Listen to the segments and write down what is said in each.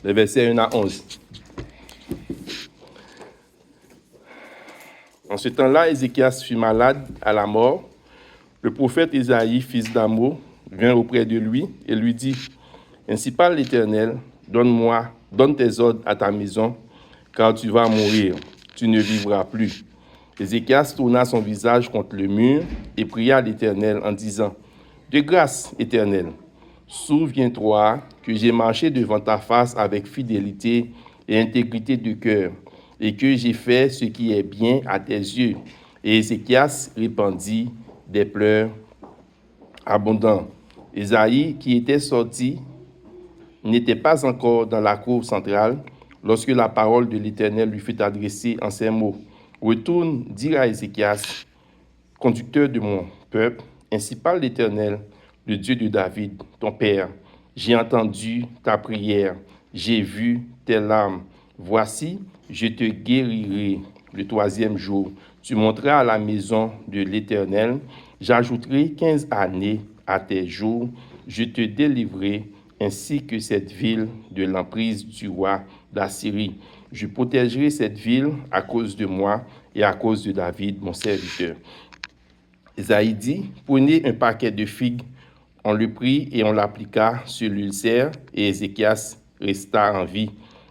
les versets 1 à 11. En ce temps-là, Ézéchias fut malade à la mort. Le prophète Isaïe, fils d'Amo, vint auprès de lui et lui dit, « Ainsi parle l'Éternel, donne tes ordres à ta maison, car tu vas mourir, tu ne vivras plus. » Ézéchias tourna son visage contre le mur et pria l'Éternel en disant, « De grâce, Éternel, souviens-toi que j'ai marché devant ta face avec fidélité et intégrité de cœur, et que j'ai fait ce qui est bien à tes yeux. » Et Ézéchias répandit des pleurs abondants. Isaïe, qui était sorti, n'était pas encore dans la cour centrale lorsque la parole de l'Éternel lui fut adressée en ces mots. « Retourne dire à Ézéchias, conducteur de mon peuple, ainsi parle l'Éternel, le Dieu de David, ton père. J'ai entendu ta prière, j'ai vu tes larmes. Voici, je te guérirai le 3e jour. Tu monteras à la maison de l'Éternel. J'ajouterai 15 années à tes jours. Je te délivrerai ainsi que cette ville de l'emprise du roi d'Assyrie. Je protégerai cette ville à cause de moi et à cause de David, mon serviteur. » Isaïe dit, « Prenez un paquet de figues. » On le prit et on l'appliqua sur l'ulcère, et Ézéchias resta en vie.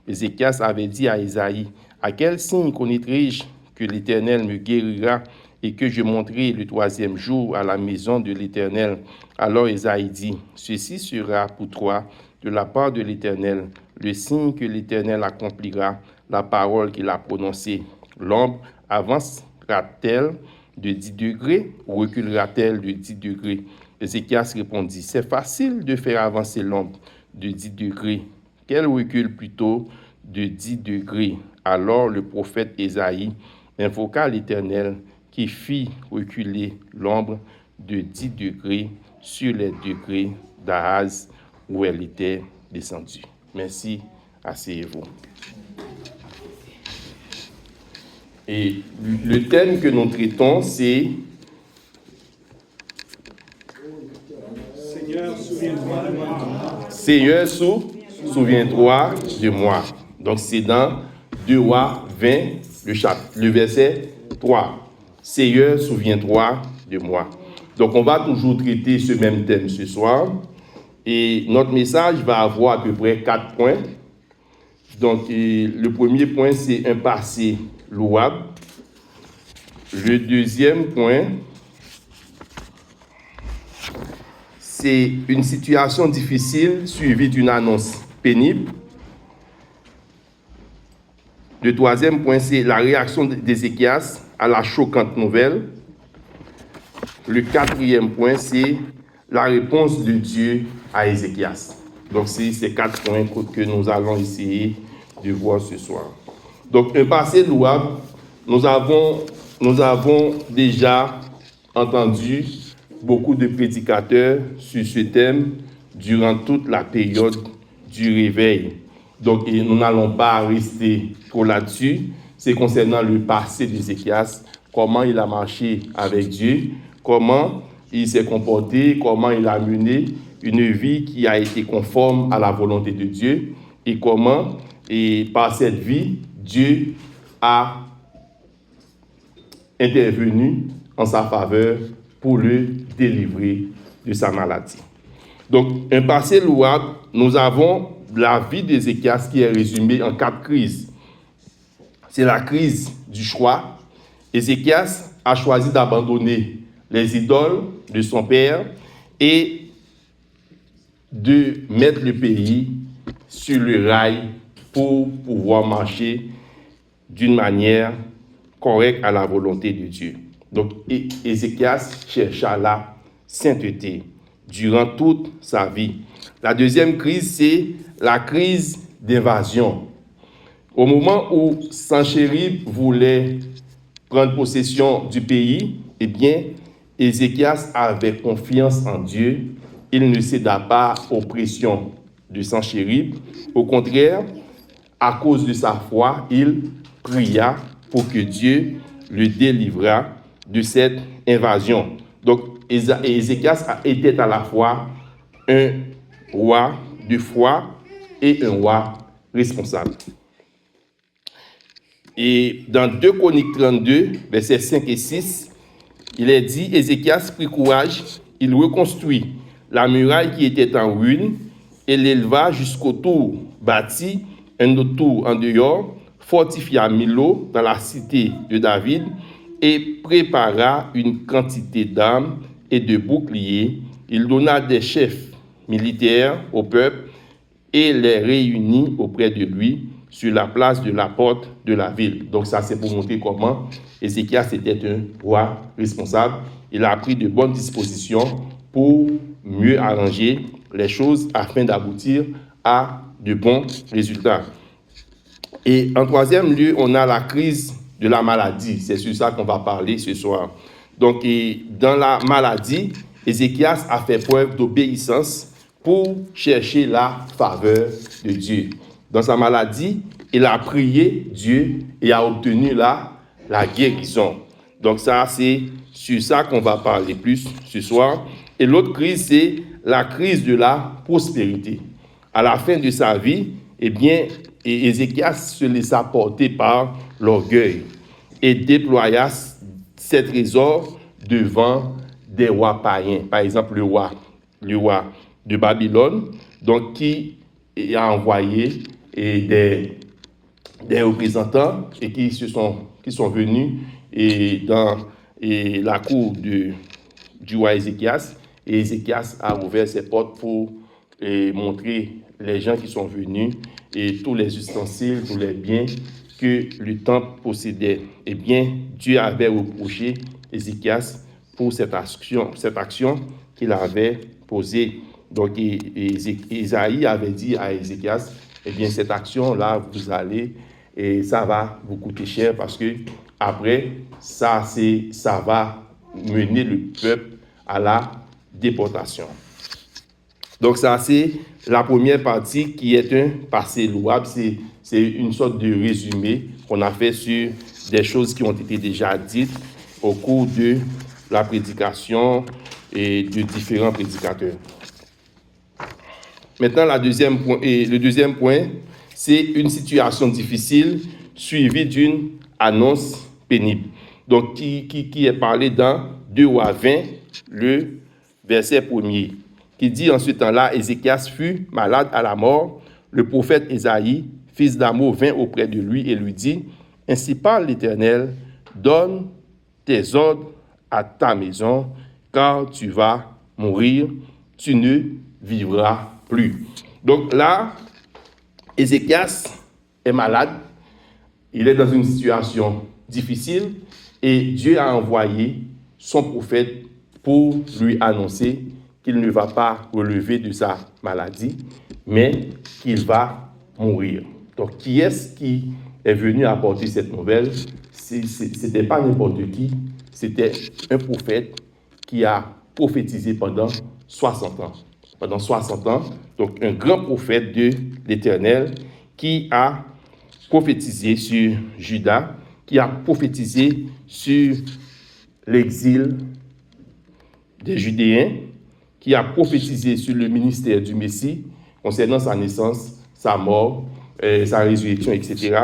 Ézéchias avait dit à Isaïe, « À quel signe connaîtrai-je que l'Éternel me guérira et que je monterai le 3e jour à la maison de l'Éternel? » Alors Isaïe dit, « Ceci sera pour toi de la part de l'Éternel, le signe que l'Éternel accomplira la parole qu'il a prononcée. L'ombre avancera-t-elle de 10 degrés ou reculera-t-elle de 10 degrés? » Ézéchias répondit, « C'est facile de faire avancer l'ombre de 10 degrés. Qu'elle recule plutôt de 10 degrés. » Alors le prophète Isaïe invoqua l'Éternel qui fit reculer l'ombre de 10 degrés sur les degrés d'Ahaz où elle était descendue. Merci, asseyez-vous. Et le thème que nous traitons, c'est Seigneur, souviens-toi de moi. Seigneur, souviens-toi de moi. Donc c'est dans 2 Rois 20, le verset 3. Seigneur, souviens-toi de moi. Donc on va toujours traiter ce même thème ce soir. Et notre message va avoir à peu près 4 points. Donc le premier point, c'est un passé louable. Le deuxième point, c'est une situation difficile suivie d'une annonce pénible. Le troisième point, c'est la réaction d'Ézéchias à la choquante nouvelle. Le quatrième point, c'est la réponse de Dieu à Ézéchias. Donc, c'est ces 4 points que nous allons essayer de voir ce soir. Donc, un passé louable, nous avons déjà entendu beaucoup de prédicateurs sur ce thème durant toute la période du réveil. Donc, nous n'allons pas rester trop là-dessus. C'est concernant le passé d'Ézéchias, comment il a marché avec Dieu, comment il s'est comporté, comment il a mené une vie qui a été conforme à la volonté de Dieu et comment, par cette vie, Dieu a intervenu en sa faveur pour le délivrer de sa maladie. Donc, un passé louable, nous avons la vie d'Ézéchias qui est résumée en 4 crises. C'est la crise du choix. Ézéchias a choisi d'abandonner les idoles de son père et de mettre le pays sur le rail pour pouvoir marcher d'une manière correcte à la volonté de Dieu. Donc, Ézéchias chercha la sainteté durant toute sa vie. La deuxième crise, c'est la crise d'invasion. Au moment où Sanchérib voulait prendre possession du pays, eh bien, Ézéchias avait confiance en Dieu. Il ne céda pas aux pressions de Sanchérib. Au contraire, à cause de sa foi, il pria pour que Dieu le délivrât de cette invasion. Donc, Ézéchias était à la fois un roi de foi et un roi responsable. Et dans 2 Chroniques 32, versets 5 et 6, il est dit, Ézéchias prit courage, il reconstruit la muraille qui était en ruine et l'éleva jusqu'au tour bâti, un autre tour en dehors, fortifia Milo dans la cité de David et prépara une quantité d'armes et de boucliers. Il donna des chefs militaires au peuple et les réunit auprès de lui sur la place de la porte de la ville. Donc ça, c'est pour montrer comment Ézéchias était un roi responsable. Il a pris de bonnes dispositions pour mieux arranger les choses afin d'aboutir à de bons résultats. Et en 3e lieu, on a la crise de la maladie. C'est sur ça qu'on va parler ce soir. Donc, dans la maladie, Ézéchias a fait preuve d'obéissance pour chercher la faveur de Dieu. Dans sa maladie, il a prié Dieu et a obtenu la guérison. Donc ça, c'est sur ça qu'on va parler plus ce soir. Et l'autre crise, c'est la crise de la prospérité. À la fin de sa vie, eh bien, Ézéchias se laissa porter par l'orgueil et déploya ses trésors devant des rois païens. Par exemple, le roi de Babylone, donc qui a envoyé des représentants et qui sont venus dans la cour du roi Ézéchias. Et Ézéchias a ouvert ses portes pour montrer les gens qui sont venus et tous les ustensiles, tous les biens que le temple possédait. Eh bien, Dieu avait reproché Ézéchias pour cette action qu'il avait posée. Donc, Isaïe avait dit à Ézéchias, eh bien, cette action-là, vous allez, et ça va vous coûter cher parce que après, ça va mener le peuple à la déportation. Donc, ça, c'est la première partie qui est un passé louable. C'est une sorte de résumé qu'on a fait sur des choses qui ont été déjà dites au cours de la prédication et de différents prédicateurs. Maintenant, le deuxième point, c'est une situation difficile suivie d'une annonce pénible. Donc, qui est parlé dans 2 Rois 20, le verset 1er, qui dit en ce temps-là, Ézéchias fut malade à la mort. Le prophète Isaïe, fils d'Amos, vint auprès de lui et lui dit, « Ainsi parle l'Éternel, donne tes ordres à ta maison, car tu vas mourir, tu ne vivras plus. » Donc là, Ézéchias est malade, il est dans une situation difficile et Dieu a envoyé son prophète pour lui annoncer qu'il ne va pas relever de sa maladie, mais qu'il va mourir. Donc, qui est-ce qui est venu apporter cette nouvelle? Ce n'était pas n'importe qui, c'était un prophète qui a prophétisé pendant 60 ans. Pendant 60 ans, donc un grand prophète de l'Éternel qui a prophétisé sur Juda, qui a prophétisé sur l'exil des Judéens, qui a prophétisé sur le ministère du Messie concernant sa naissance, sa mort, sa résurrection, etc.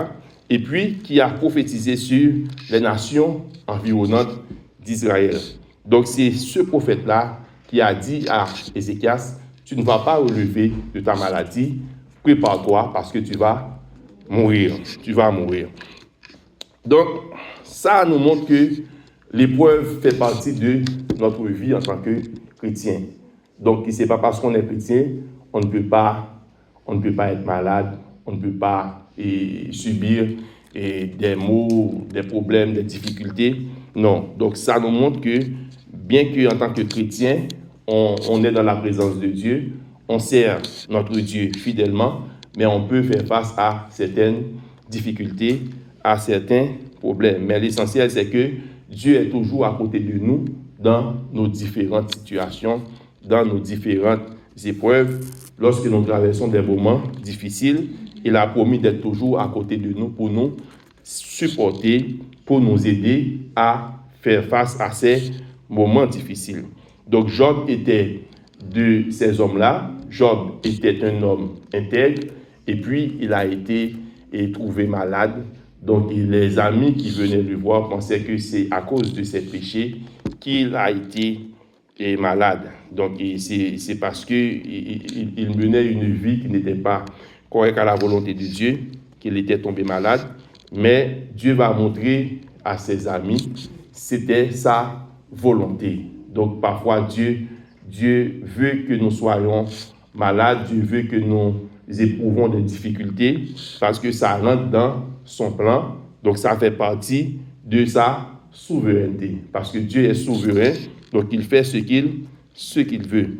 Et puis qui a prophétisé sur les nations environnantes d'Israël. Donc c'est ce prophète-là qui a dit à Ézéchias, tu ne vas pas relever de ta maladie, prépare-toi parce que tu vas mourir. Tu vas mourir. Donc ça nous montre que l'épreuve fait partie de notre vie en tant que chrétien. Donc, ce n'est pas parce qu'on est chrétien, on ne peut pas être malade, on ne peut pas subir des maux, des problèmes, des difficultés. Non. Donc, ça nous montre que, bien qu'en tant que chrétien, on est dans la présence de Dieu, on sert notre Dieu fidèlement, mais on peut faire face à certaines difficultés, à certains problèmes. Mais l'essentiel, c'est que Dieu est toujours à côté de nous dans nos différentes situations, dans nos différentes épreuves. Lorsque nous traversons des moments difficiles, il a promis d'être toujours à côté de nous pour nous supporter, pour nous aider à faire face à ces moments difficiles. Donc Job était de ces hommes-là. Job était un homme intègre et puis il a été trouvé malade. Donc les amis qui venaient le voir pensaient que c'est à cause de ses péchés qu'il a été malade. Donc c'est parce qu'il menait une vie qui n'était pas correcte à la volonté de Dieu qu'il était tombé malade. Mais Dieu va montrer à ses amis, c'était sa volonté. Donc parfois Dieu veut que nous soyons malades, Dieu veut que nous éprouvons des difficultés parce que ça rentre dans son plan. Donc ça fait partie de sa souveraineté. Parce que Dieu est souverain, donc il fait ce qu'il veut.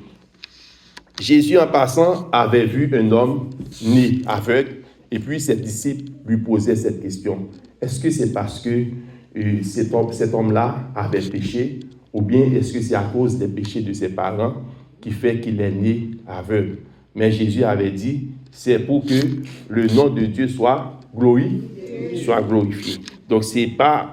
Jésus, en passant, avait vu un homme né aveugle, et puis ses disciples lui posaient cette question. Est-ce que c'est parce que cet homme-là avait péché, ou bien est-ce que c'est à cause des péchés de ses parents qui fait qu'il est né aveugle? Mais Jésus avait dit, c'est pour que le nom de Dieu soit glorifié. Donc, c'est pas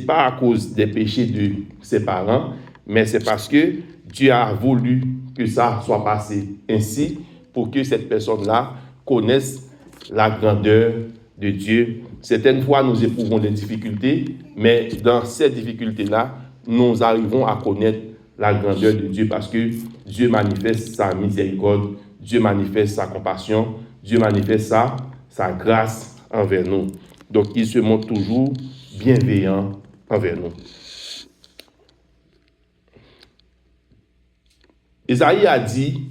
à cause des péchés de ses parents, mais c'est parce que Dieu a voulu que ça soit passé ainsi pour que cette personne-là connaisse la grandeur de Dieu. Certaines fois, nous éprouvons des difficultés, mais dans ces difficultés-là, nous arrivons à connaître la grandeur de Dieu parce que Dieu manifeste sa miséricorde, Dieu manifeste sa compassion, Dieu manifeste sa grâce envers nous. Donc, il se montre toujours bienveillant envers nous. Isaïe a dit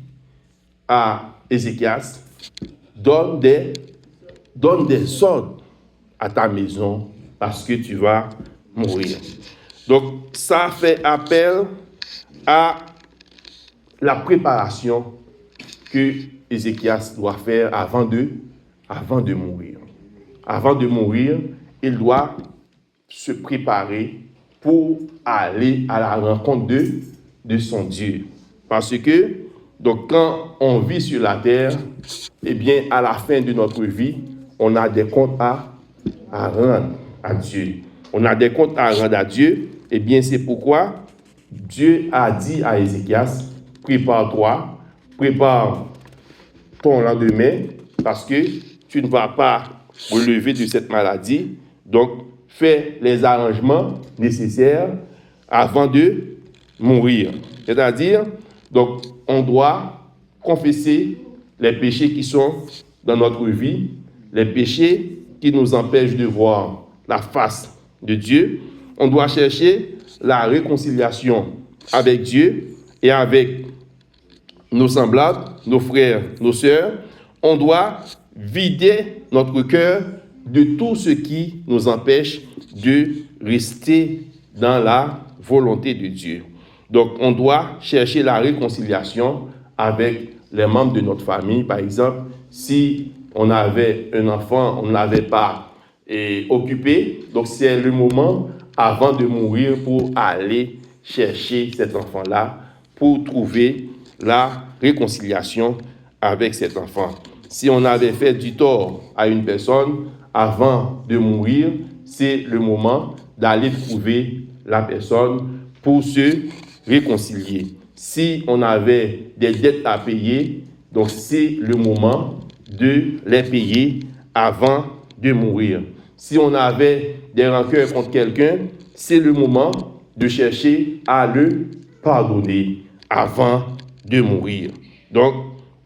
à Ézéchias, donne des ordres à ta maison parce que tu vas mourir. Donc, ça fait appel à la préparation que Ézéchias doit faire avant de mourir. Avant de mourir, il doit se préparer pour aller à la rencontre de son Dieu. Parce que, donc, quand on vit sur la terre, eh bien, à la fin de notre vie, on a des comptes à rendre à Dieu. On a des comptes à rendre à Dieu. Eh bien, c'est pourquoi Dieu a dit à Ézéchias, prépare-toi, prépare ton lendemain, parce que tu ne vas pas relever de cette maladie. Donc, fais les arrangements nécessaires avant de mourir. C'est-à-dire, donc, on doit confesser les péchés qui sont dans notre vie, les péchés qui nous empêchent de voir la face de Dieu. On doit chercher la réconciliation avec Dieu et avec nos semblables, nos frères, nos sœurs. On doit vider notre cœur de tout ce qui nous empêche de rester dans la volonté de Dieu. Donc, on doit chercher la réconciliation avec les membres de notre famille. Par exemple, si on avait un enfant, on ne l'avait pas occupé, donc c'est le moment avant de mourir pour aller chercher cet enfant-là, pour trouver la réconciliation avec cet enfant. Si on avait fait du tort à une personne avant de mourir, c'est le moment d'aller trouver la personne pour se réconcilier. Si on avait des dettes à payer, donc c'est le moment de les payer avant de mourir. Si on avait des rancœurs contre quelqu'un, c'est le moment de chercher à le pardonner avant de mourir. Donc,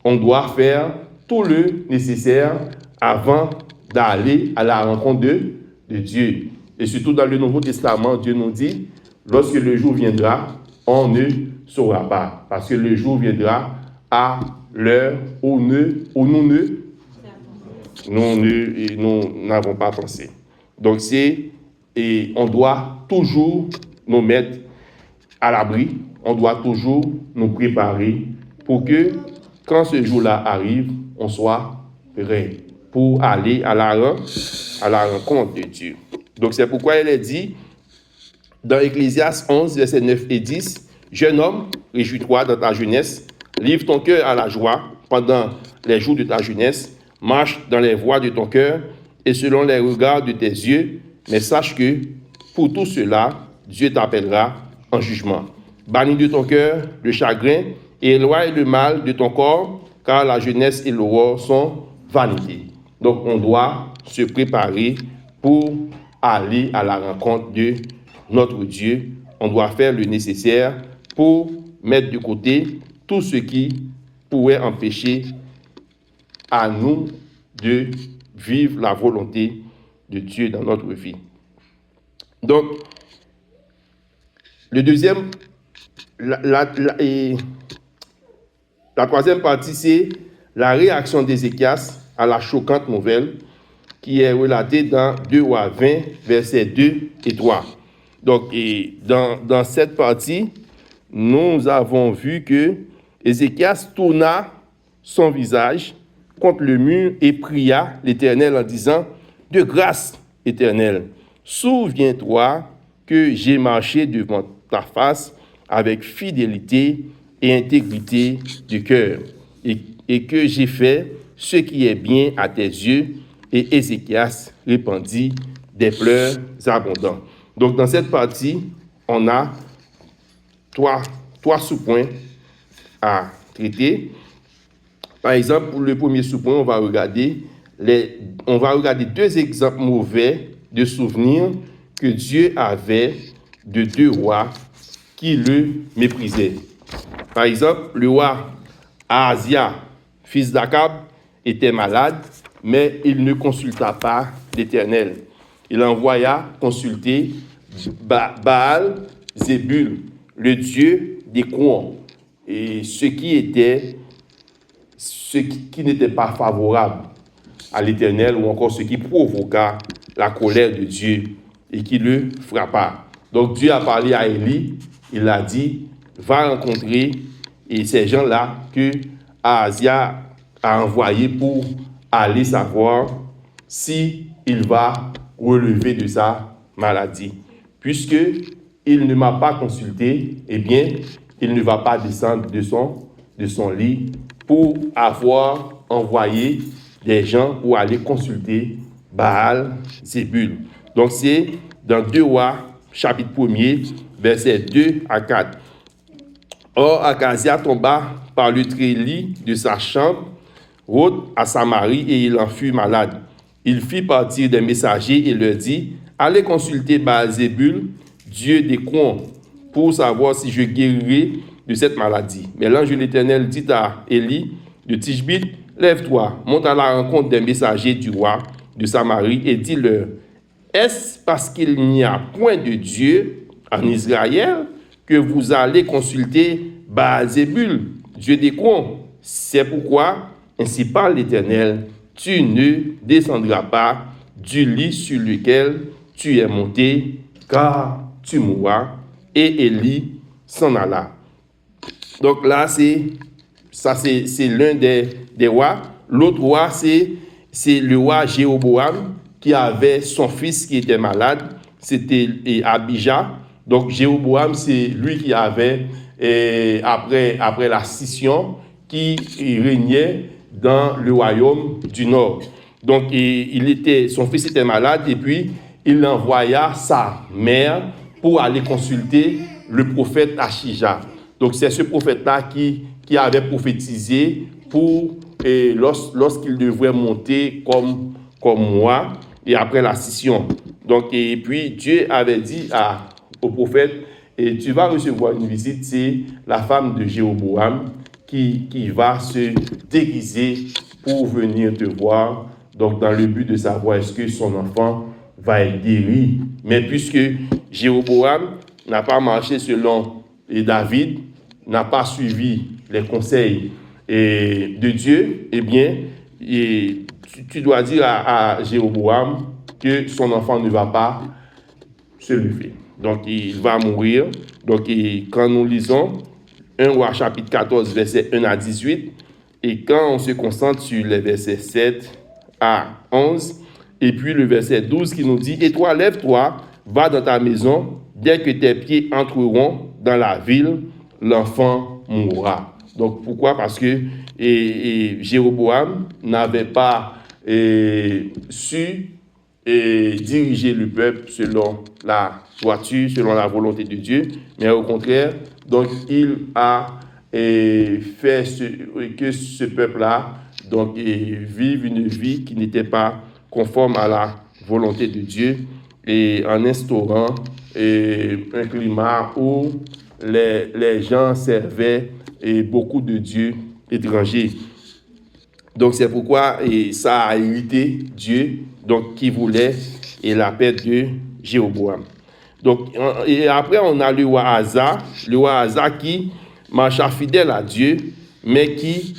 on doit faire tout le nécessaire avant d'aller à la rencontre de Dieu. Et surtout dans le Nouveau Testament, Dieu nous dit, lorsque le jour viendra, on ne saura pas. Parce que le jour viendra à l'heure où nous n'avons pas pensé. Donc, on doit toujours nous mettre à l'abri, on doit toujours nous préparer pour que, quand ce jour-là arrive, on soit prêt pour aller à la rencontre de Dieu. Donc, c'est pourquoi il est dit, dans Ecclésiaste 11, versets 9 et 10, « Jeune homme, réjouis-toi dans ta jeunesse, livre ton cœur à la joie pendant les jours de ta jeunesse, marche dans les voies de ton cœur et selon les regards de tes yeux, mais sache que, pour tout cela, Dieu t'appellera en jugement. Bannis de ton cœur le chagrin et éloigne le mal de ton corps, car la jeunesse et l'aurore sont vanité. Donc, on doit se préparer pour aller à la rencontre de notre Dieu. On doit faire le nécessaire pour mettre de côté tout ce qui pourrait empêcher à nous de vivre la volonté de Dieu dans notre vie. Donc, le deuxième, la troisième partie, c'est la réaction d'Ézéchias à la choquante nouvelle qui est relatée dans 2 Rois 20, versets 2 et 3. Donc, dans cette partie, nous avons vu que Ézéchias tourna son visage contre le mur et pria l'Éternel en disant « De grâce, Éternel, souviens-toi que j'ai marché devant ta face avec fidélité et intégrité de cœur, et que j'ai fait ce qui est bien à tes yeux. » Et Ézéchias répandit des pleurs abondants. Donc, dans cette partie, on a trois sous-points à traiter. Par exemple, pour le premier sous-point, on va regarder 2 exemples mauvais de souvenirs que Dieu avait de 2 rois qui le méprisaient. Par exemple, le roi Ahazia, fils d'Akab, était malade, mais il ne consulta pas l'Éternel. Il envoya consulter Baal Zébul, le dieu des courants, et ce qui n'était pas favorable à l'Éternel, ou encore ce qui provoqua la colère de Dieu et qui le frappa. Donc Dieu a parlé à Élie, il a dit, va rencontrer ces gens-là que Ahazia a envoyé pour aller savoir si il va relever de sa maladie. Puisque il ne m'a pas consulté, eh bien, il ne va pas descendre de son lit pour avoir envoyé des gens pour aller consulter Baal Zébul. Donc, c'est dans 2 Rois, chapitre 1er, versets 2 à 4. Or, Akazia tomba par le treillis de sa chambre haute à Samarie et il en fut malade. Il fit partir des messagers et leur dit, allez consulter Baal-Zébul, dieu des coins, pour savoir si je guérirai de cette maladie. Mais l'ange de l'Éternel dit à Élie de Tishbite, lève-toi, monte à la rencontre des messagers du roi de Samarie et dis-leur, est-ce parce qu'il n'y a point de Dieu en Israël que vous allez consulter Baal-Zébul, dieu des coins? C'est pourquoi, ainsi parle l'Éternel, tu ne descendras pas du lit sur lequel tu es monté, car tu mourras. Et Élie s'en alla. Donc là, c'est l'un des rois. L'autre roi, c'est le roi Jéroboam qui avait son fils qui était malade. C'était Abijah. Donc Jéroboam, c'est lui qui avait, après la scission, qui régnait dans le royaume du Nord. Donc, son fils était malade et puis il envoya sa mère pour aller consulter le prophète Achija. Donc, c'est ce prophète-là qui avait prophétisé lorsqu'il devrait monter comme moi et après la scission. Donc, et puis Dieu avait dit au prophète, et tu vas recevoir une visite, c'est la femme de Jéroboam qui va se déguiser pour venir te voir, donc dans le but de savoir est-ce que son enfant va être guéri. Mais puisque Jéroboam n'a pas marché selon David, n'a pas suivi les conseils de Dieu, eh bien, tu dois dire à Jéroboam que son enfant ne va pas se lever. Donc, il va mourir. Donc, quand nous lisons 1 Roi chapitre 14, versets 1 à 18, et quand on se concentre sur les versets 7 à 11, et puis le verset 12 qui nous dit « Et toi, lève-toi, va dans ta maison, dès que tes pieds entreront dans la ville, l'enfant mourra. » Donc, pourquoi? Parce que Jéroboam n'avait pas su diriger le peuple selon la droiture, selon la volonté de Dieu, mais au contraire, donc il a fait que ce peuple-là donc et vivre une vie qui n'était pas conforme à la volonté de Dieu et en instaurant un climat où les gens servaient beaucoup de dieux étrangers. Donc c'est pourquoi ça a irrité Dieu, donc qui voulait la paix de Jéroboam. Donc et après on a le roi Asa qui marcha fidèle à Dieu, mais qui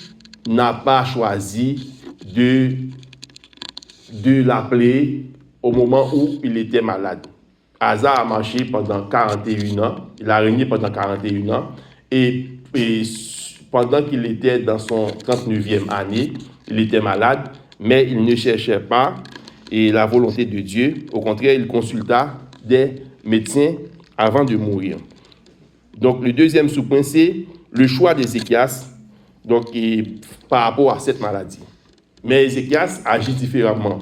n'a pas choisi de l'appeler au moment où il était malade. Asa a marché pendant 41 ans, il a régné pendant 41 ans, et pendant qu'il était dans son 39e année, il était malade, mais il ne cherchait pas la volonté de Dieu. Au contraire, il consulta des médecins avant de mourir. Donc, le deuxième sous-point, c'est le choix d'Ézéchias par rapport à cette maladie. Mais Ézéchias agit différemment.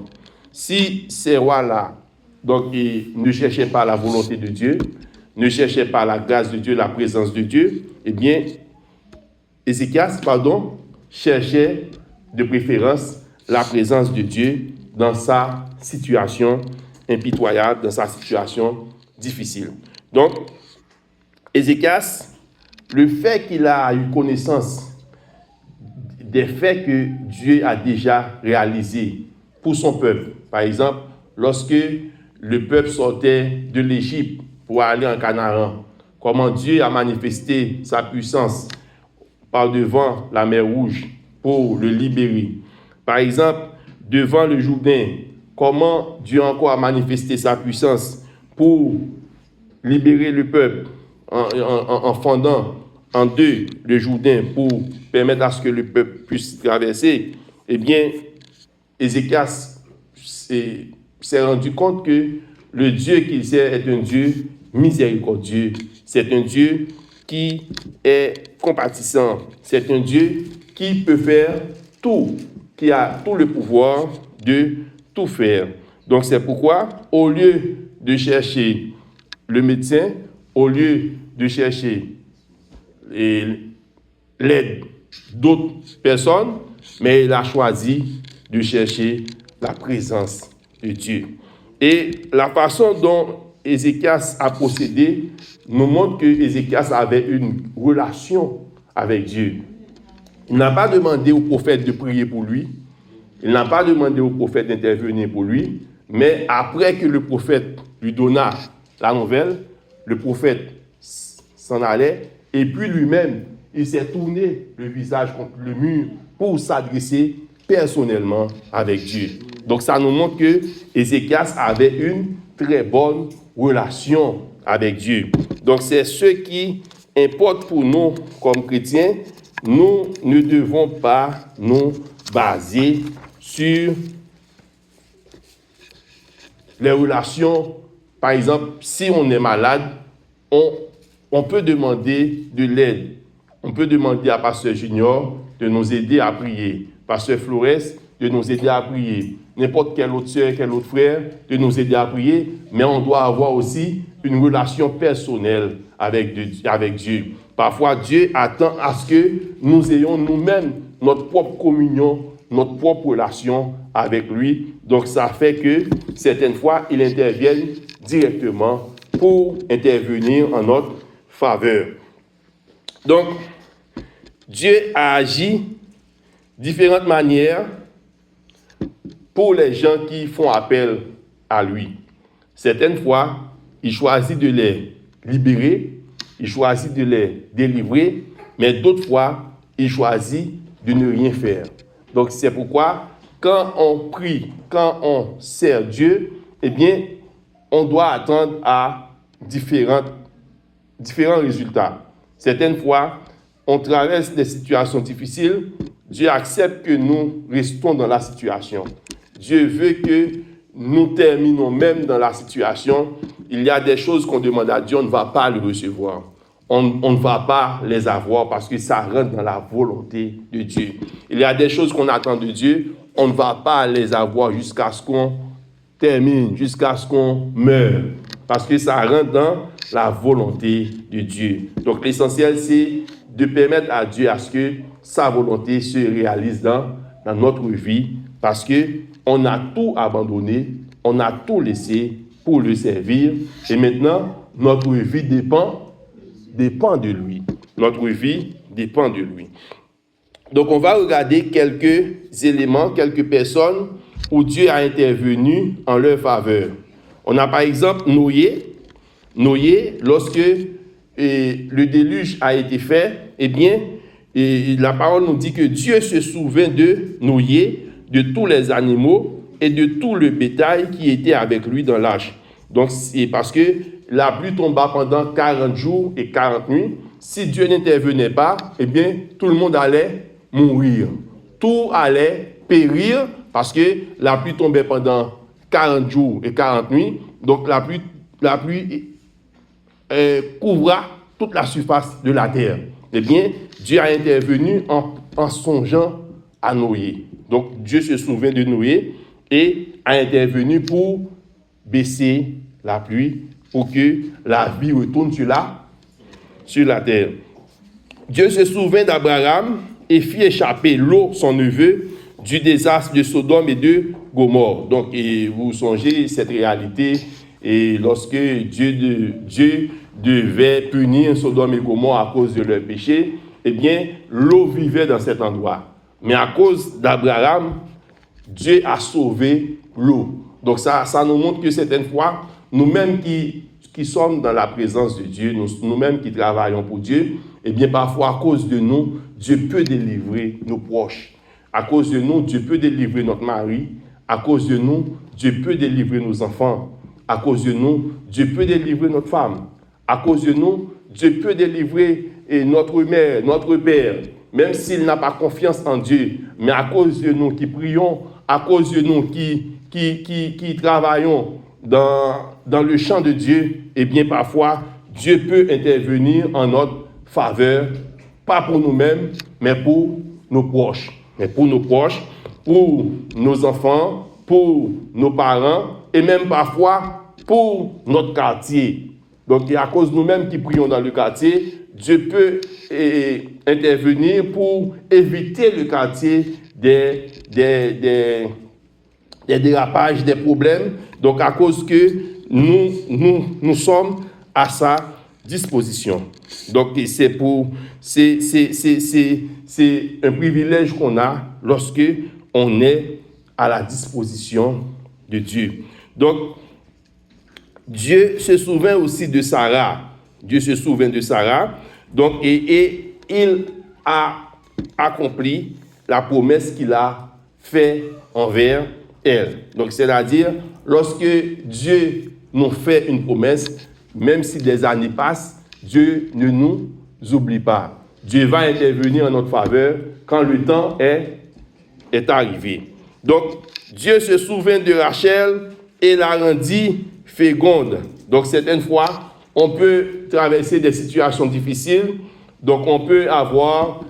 Si ces rois-là ne cherchaient pas la volonté de Dieu, ne cherchaient pas la grâce de Dieu, la présence de Dieu, eh bien, Ézéchias, cherchait de préférence la présence de Dieu dans sa situation impitoyable, dans sa situation difficile. Donc, Ézéchias, le fait qu'il a eu connaissance des faits que Dieu a déjà réalisés pour son peuple. Par exemple, lorsque le peuple sortait de l'Égypte pour aller en Canaan, comment Dieu a manifesté sa puissance par devant la mer Rouge pour le libérer. Par exemple, devant le Jourdain, comment Dieu encore a manifesté sa puissance pour libérer le peuple en fendant en deux le Jourdain pour permettre à ce que le peuple puisse traverser. Eh bien, Ézéchias s'est rendu compte que le Dieu qu'il sert est un Dieu miséricordieux. C'est un Dieu qui est compatissant. C'est un Dieu qui peut faire tout, qui a tout le pouvoir de tout faire. Donc c'est pourquoi, au lieu de chercher le médecin, au lieu de chercher l'aide d'autres personnes, mais il a choisi de chercher la présence de Dieu. Et la façon dont Ézéchias a procédé nous montre que Ézéchias avait une relation avec Dieu. Il n'a pas demandé au prophète de prier pour lui, il n'a pas demandé au prophète d'intervenir pour lui, mais après que le prophète lui donna la nouvelle, le prophète s'en allait, et puis lui-même, il s'est tourné le visage contre le mur pour s'adresser personnellement avec Dieu. Donc ça nous montre que Ézéchias avait une très bonne relation avec Dieu. Donc c'est ce qui importe pour nous comme chrétiens. Nous ne devons pas nous baser sur les relations. Par exemple, si on est malade, on peut demander de l'aide. On peut demander à Pasteur Junior de nous aider à prier. Pasteur Flores de nous aider à prier. N'importe quelle autre sœur, quel autre frère de nous aider à prier. Mais on doit avoir aussi une relation personnelle avec Dieu. Parfois, Dieu attend à ce que nous ayons nous-mêmes notre propre communion, notre propre relation avec lui. Donc, ça fait que certaines fois, il intervient directement pour intervenir en notre faveur. Donc, Dieu a agi de différentes manières pour les gens qui font appel à lui. Certaines fois, il choisit de les libérer, il choisit de les délivrer, mais d'autres fois, il choisit de ne rien faire. Donc, c'est pourquoi, quand on prie, quand on sert Dieu, eh bien, on doit attendre à différents résultats. Certaines fois, on traverse des situations difficiles. Dieu accepte que nous restons dans la situation. Dieu veut que nous terminons même dans la situation. Il y a des choses qu'on demande à Dieu, on ne va pas le recevoir. On ne va pas les avoir parce que ça rentre dans la volonté de Dieu. Il y a des choses qu'on attend de Dieu, on ne va pas les avoir jusqu'à ce qu'on termine, jusqu'à ce qu'on meure. Parce que ça rentre dans la volonté de Dieu. Donc l'essentiel, c'est de permettre à Dieu à ce que sa volonté se réalise dans dans notre vie parce qu'on a tout abandonné, on a tout laissé pour le servir. Et maintenant, notre vie dépend de lui. Notre vie dépend de lui. Donc, on va regarder quelques éléments, quelques personnes où Dieu a intervenu en leur faveur. On a par exemple Noé. Noé, lorsque le déluge a été fait, eh bien, la parole nous dit que Dieu se souvint de Noé, de tous les animaux et de tout le bétail qui était avec lui dans l'arche. Donc, c'est parce que la pluie tomba pendant 40 jours et 40 nuits. Si Dieu n'intervenait pas, eh bien, tout le monde allait mourir. Tout allait périr parce que la pluie tombait pendant 40 jours et 40 nuits. Donc, la pluie couvra toute la surface de la terre. Eh bien, Dieu a intervenu en songeant à Noé. Donc, Dieu se souvient de Noé et a intervenu pour baisser la pluie, pour que la vie retourne sur la terre. Dieu se souvint d'Abraham et fit échapper Lot, son neveu, du désastre de Sodome et de Gomorrhe. Donc, vous songez cette réalité, et lorsque Dieu devait punir Sodome et Gomorrhe à cause de leur péché, eh bien, Lot vivait dans cet endroit. Mais à cause d'Abraham, Dieu a sauvé Lot. Donc, ça nous montre que certaines fois, nous-mêmes qui sommes dans la présence de Dieu, nous-mêmes qui travaillons pour Dieu, eh bien, parfois, à cause de nous, Dieu peut délivrer nos proches. À cause de nous, Dieu peut délivrer notre mari. À cause de nous, Dieu peut délivrer nos enfants. À cause de nous, Dieu peut délivrer notre femme. À cause de nous, Dieu peut délivrer notre mère, notre père, même s'il n'a pas confiance en Dieu. Mais à cause de nous qui prions, à cause de nous qui travaillons dans le champ de Dieu, eh bien, parfois, Dieu peut intervenir en notre faveur, pas pour nous-mêmes, mais pour nos proches. Mais pour nos proches, pour nos enfants, pour nos parents, et même parfois pour notre quartier. Donc, à cause de nous-mêmes qui prions dans le quartier, Dieu peut intervenir pour éviter le quartier des dérapages, des problèmes. Donc, à cause que nous sommes à sa disposition. Donc, c'est un privilège qu'on a lorsque on est à la disposition de Dieu. Donc, Dieu se souvient aussi de Sarah. Dieu se souvient de Sarah. Donc, et il a accompli la promesse qu'il a faite envers elle. Donc, c'est-à-dire, lorsque Dieu nous fait une promesse, même si des années passent, Dieu ne nous oublie pas. Dieu va intervenir en notre faveur quand le temps est arrivé. Donc, Dieu se souvient de Rachel et la rendit féconde. Donc, certaines fois, on peut traverser des situations difficiles. Donc, on peut avoir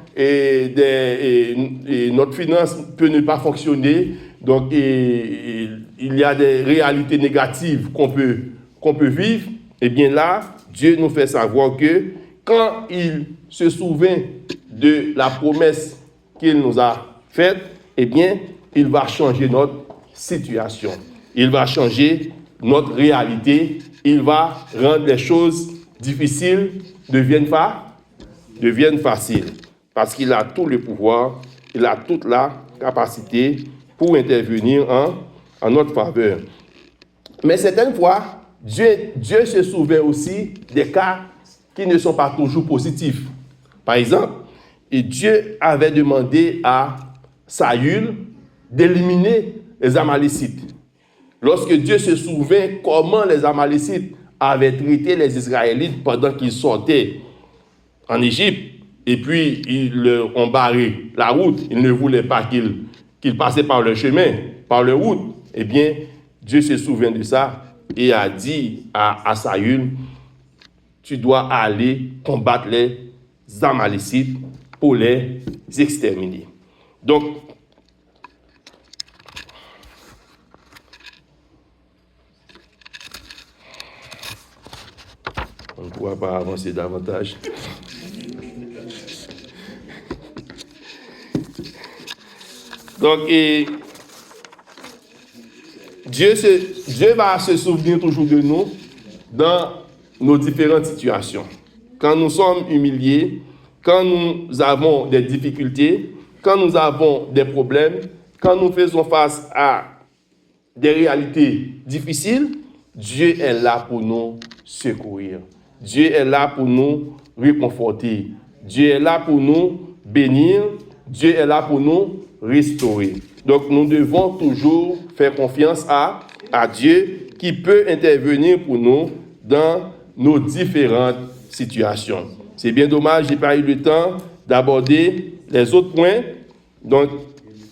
notre finance peut ne pas fonctionner. Donc, il y a des réalités négatives qu'on peut vivre. Eh bien là, Dieu nous fait savoir que quand il se souvient de la promesse qu'il nous a faite, eh bien, il va changer notre situation. Il va changer notre réalité. Il va rendre les choses difficiles deviennent faciles. Parce qu'il a tout le pouvoir, il a toute la capacité pour intervenir en notre faveur. Mais certaines fois, Dieu se souvient aussi des cas qui ne sont pas toujours positifs. Par exemple, Dieu avait demandé à Saül d'éliminer les Amalécites. Lorsque Dieu se souvient comment les Amalécites avaient traité les Israélites pendant qu'ils sortaient en Égypte, et puis ils leur ont barré la route, ils ne voulaient pas qu'ils passaient par le chemin, par leur route, eh bien, Dieu se souvient de ça et a dit à Saül, tu dois aller combattre les Amalécites pour les exterminer. Donc, on ne pourra pas avancer davantage. Donc, Dieu va se souvenir toujours de nous dans nos différentes situations. Quand nous sommes humiliés, quand nous avons des difficultés, quand nous avons des problèmes, quand nous faisons face à des réalités difficiles, Dieu est là pour nous secourir. Dieu est là pour nous réconforter. Dieu est là pour nous bénir. Dieu est là pour nous restaurer. Donc nous devons toujours faire confiance à Dieu qui peut intervenir pour nous dans nos différentes situations. C'est bien dommage, je n'ai pas eu le temps d'aborder les autres points. Donc,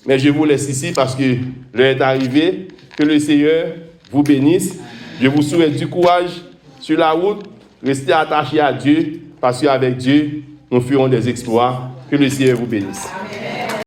mais je vous laisse ici parce que l'heure est arrivée. Que le Seigneur vous bénisse. Je vous souhaite du courage sur la route. Restez attachés à Dieu parce qu'avec Dieu, nous ferons des exploits. Que le Seigneur vous bénisse. Amen.